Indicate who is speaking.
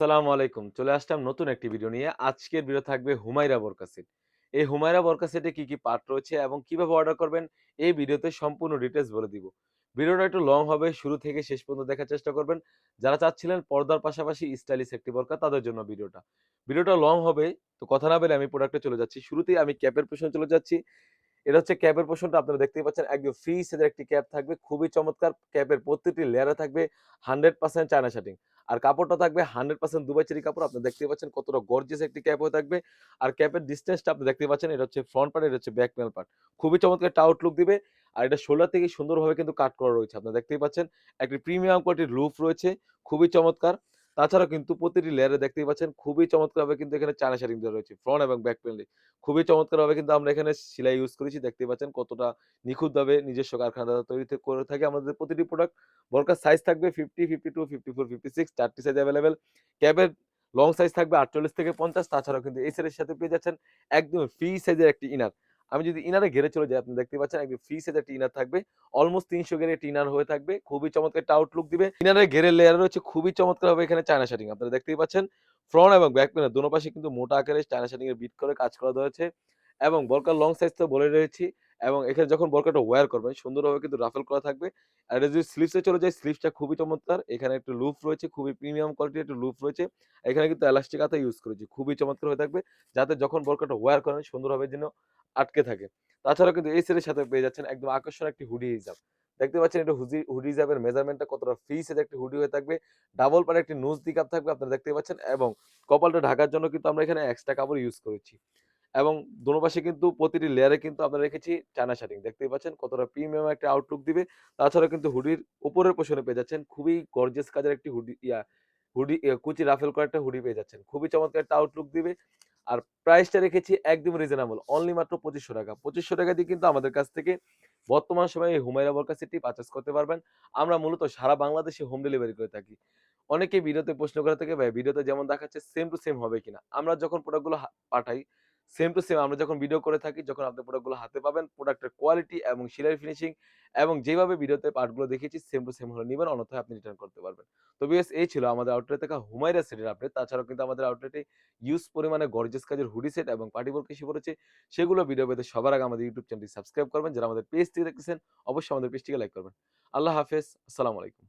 Speaker 1: আসসালামু আলাইকুম। চলে আসলাম নতুন একটি ভিডিও নিয়ে। আজকের ভিডিও থাকবে হুমায়রা বোরকা সেট। এই হুমায়রা বোরকা সেটে কি পার্ট রয়েছে এবং কিভাবে অর্ডার করবেন এই ভিডিওতে সম্পূর্ণ ডিটেইলস বলে দিব। ভিডিওটা একটু লং হবে, শুরু থেকে শেষ পর্যন্ত দেখার চেষ্টা করবেন। যারা চাচ্ছিলেন পর্দার পাশাপাশি স্টাইলিশ একটি বোরকা তাদের জন্য ভিডিওটা। ভিডিওটা লং হবে, তো কথা না বলে আমি প্রোডাক্টে চলে যাচ্ছি। শুরুতেই আমি ক্যাপের পেছনে চলে যাচ্ছি। এটা হচ্ছে ক্যাপের পোরশনটা আপনারা দেখতেই পাচ্ছেন একদম ফ্রি সাইজের একটি ক্যাপ থাকবে। খুবই চমৎকার। ক্যাপের প্রত্যেকটি লেয়ারে থাকবে 100% চায়না শাটিং। আর কাপড়টা থাকবে 100% দুবাই চেরি কাপড়। আপনারা দেখতেই পাচ্ছেন কতটা গর্জিয়াস একটি ক্যাপ হয়ে থাকবে। আর ক্যাপের ডিসট্যান্সটা আপনি দেখতেই পাচ্ছেন এটা হচ্ছে ফ্রন্ট পার্ট, এটা হচ্ছে ব্যাক প্যানেল পার্ট। খুবই চমৎকার একটা আউটলুক দিবে। আর এটা শোল্ডার থেকে সুন্দরভাবে কিন্তু কাট করা রয়েছে। আপনারা দেখতেই পাচ্ছেন একটি প্রিমিয়াম কোয়ালিটির লুফ রয়েছে। খুবই চমৎকার। তাছাড়াও কিন্তু প্রতিটি লেয়ারে দেখতেই পাচ্ছেন খুবই চমৎকারভাবে কিন্তু এখানে চায়না শাটিং দেওয়া রয়েছে। ফ্রন্ট এবং ব্যাক প্যানেলে। খুবই চমৎকারভাবে কিন্তু আমরা এখানে সেলাই ইউজ করেছি। দেখতেই পাচ্ছেন কতটা নিখুঁতভাবে নিজস্ব কারখানা দ্বারা তৈরি করে থাকি আমাদের প্রতিটি প্রোডাক্ট। বোরকার সাইজ থাকবে 50, 52, 54, 56 4 টি সাইজ এভেইলেবল। ক্যাপের লং সাইজ থাকবে 48 থেকে 50। তাছাড়াও কিন্তু এই সেটের সাথে পেয়ে যাচ্ছেন একদম ফ্রি সাইজের একটি ইনার। আমি যদি ইনারে ঘেরে চলে যাই, আপনি দেখতে পাচ্ছেন একদম ফ্রি সাইজের একটি ইনার থাকবে। অলমোস্ট 300 গের একটি ইনার হয়ে থাকবে। খুবই চমৎকার একটা আউটলুক দিবে। ইনারের ঘেরের লেয়ার রয়েছে খুবই চমৎকারভাবে এখানে চায়না শাটিং। আপনারা দেখতেই পাচ্ছেন ফ্রন্ট এবং ব্যাক প্যানেল দোনো পাশে কিন্তু মোটা আকারে চায়না শাটিং এর বিট করে কাজ করা হয়েছে। এবং বোরকার লং সাইজ তো বলে রয়েছি, এবং এখানে যখন বোরকাটা ওয়্যার করবেন সুন্দরভাবে কিন্তু রাফেল করা থাকবে। আর এটা যদি স্লিভস এ চলে যায়, স্লিভসটা খুবই চমৎকার। এখানে একটা লুপ রয়েছে, খুবই প্রিমিয়াম কোয়ালিটির একটা লুপ রয়েছে। এখানে কিন্তু এলাস্টিক হাতা ইউজ করেছি। খুবই চমৎকার হয়ে থাকবে। যাতে যখন বোরকাটা ওয়্যার করেন সুন্দরভাবে যেন আটকে থাকে। তাছাড়াও কিন্তু এই সেটের সাথে পেয়ে যাচ্ছেন একদম আকর্ষণীয় একটি হুডি হিজাব। দেখতে পাচ্ছেন এটা হুডি হিজাবের মেজারমেন্টটা কতটা ফ্রি সাইজের একটি হুডি হয়ে থাকবে। ডাবল পাড়ের একটি নোজ নিকাব থাকবে আপনারা দেখতেই পাচ্ছেন, এবং কপালটা ঢাকার জন্য কিন্তু আমরা এখানে এক্সট্রা কাপড় ইউজ করেছি। এবং দোনো পাশে কিন্তু প্রতিটি লেয়ারে কিন্তু আমরা রেখেছি চায়না শাটিং। দেখতেই পাচ্ছেন কতটা প্রিমিয়াম একটা আউটলুক দিবে। তাছাড়াও কিন্তু হুডির উপরের পোরশনে পেয়ে যাচ্ছেন খুবই গর্জিয়াস কাজের একটি কুচি রাফেল করা একটা হুডি পেয়ে যাচ্ছেন। খুবই চমৎকার একটা আউটলুক দিবে। আর প্রাইসটা রেখেছি একদম রিজনেবল। অনলি মাত্র ৳২৫০০। ৳২৫০০ দিয়ে কিন্তু আমাদের কাছ থেকে বর্তমান সময়ে এই হুমায়রা বোরকা সেটটি পারচেজ করতে পারবেন। আমরা মূলত সারা বাংলাদেশে হোম ডেলিভারি করে থাকি। অনেকেই ভিডিওতে প্রশ্ন করে থাকে, "ভাই ভিডিওতে যেমন দেখাচ্ছে সেম টু সেম হবে কিনা?" আমরা যখন প্রোডাক্ট গুলো পাঠাই সেম টু সেম আমরা যখন ভিডিও করে থাকি, যখন আপনি প্রোডাক্ট গুলো হাতে পাবেন, প্রোডাক্টের কোয়ালিটি এবং সেলাই ফিনিশিং এবং যেভাবে ভিডিওতে পার্ট গুলো দেখিয়েছি সেম টু সেম হলে নিবেন, অন্যথায় আপনি রিটার্ন করতে পারবেন। তো ভিউয়ার্স এই ছিল আমাদের আউটলেটে থাকা হুমায়রা সেটের আপডেট। তাছাড়াও কিন্তু আমাদের আউটলেটে হিউজ পরিমাণে গর্জিয়াস কাজের হুডি সেট এবং পার্টি বোরকা এসে পড়েছে। সেগুলো ভিডিও পেতে সবার আগে আমাদের ইউটিউব চ্যানেলটি সাবস্ক্রাইব করবেন। যারা আমাদের পেজ থেকে দেখতেছেন অবশ্যই আমাদের পেজটিকে লাইক করবেন। আল্লাহ হাফেজ। আসসালামু আলাইকুম।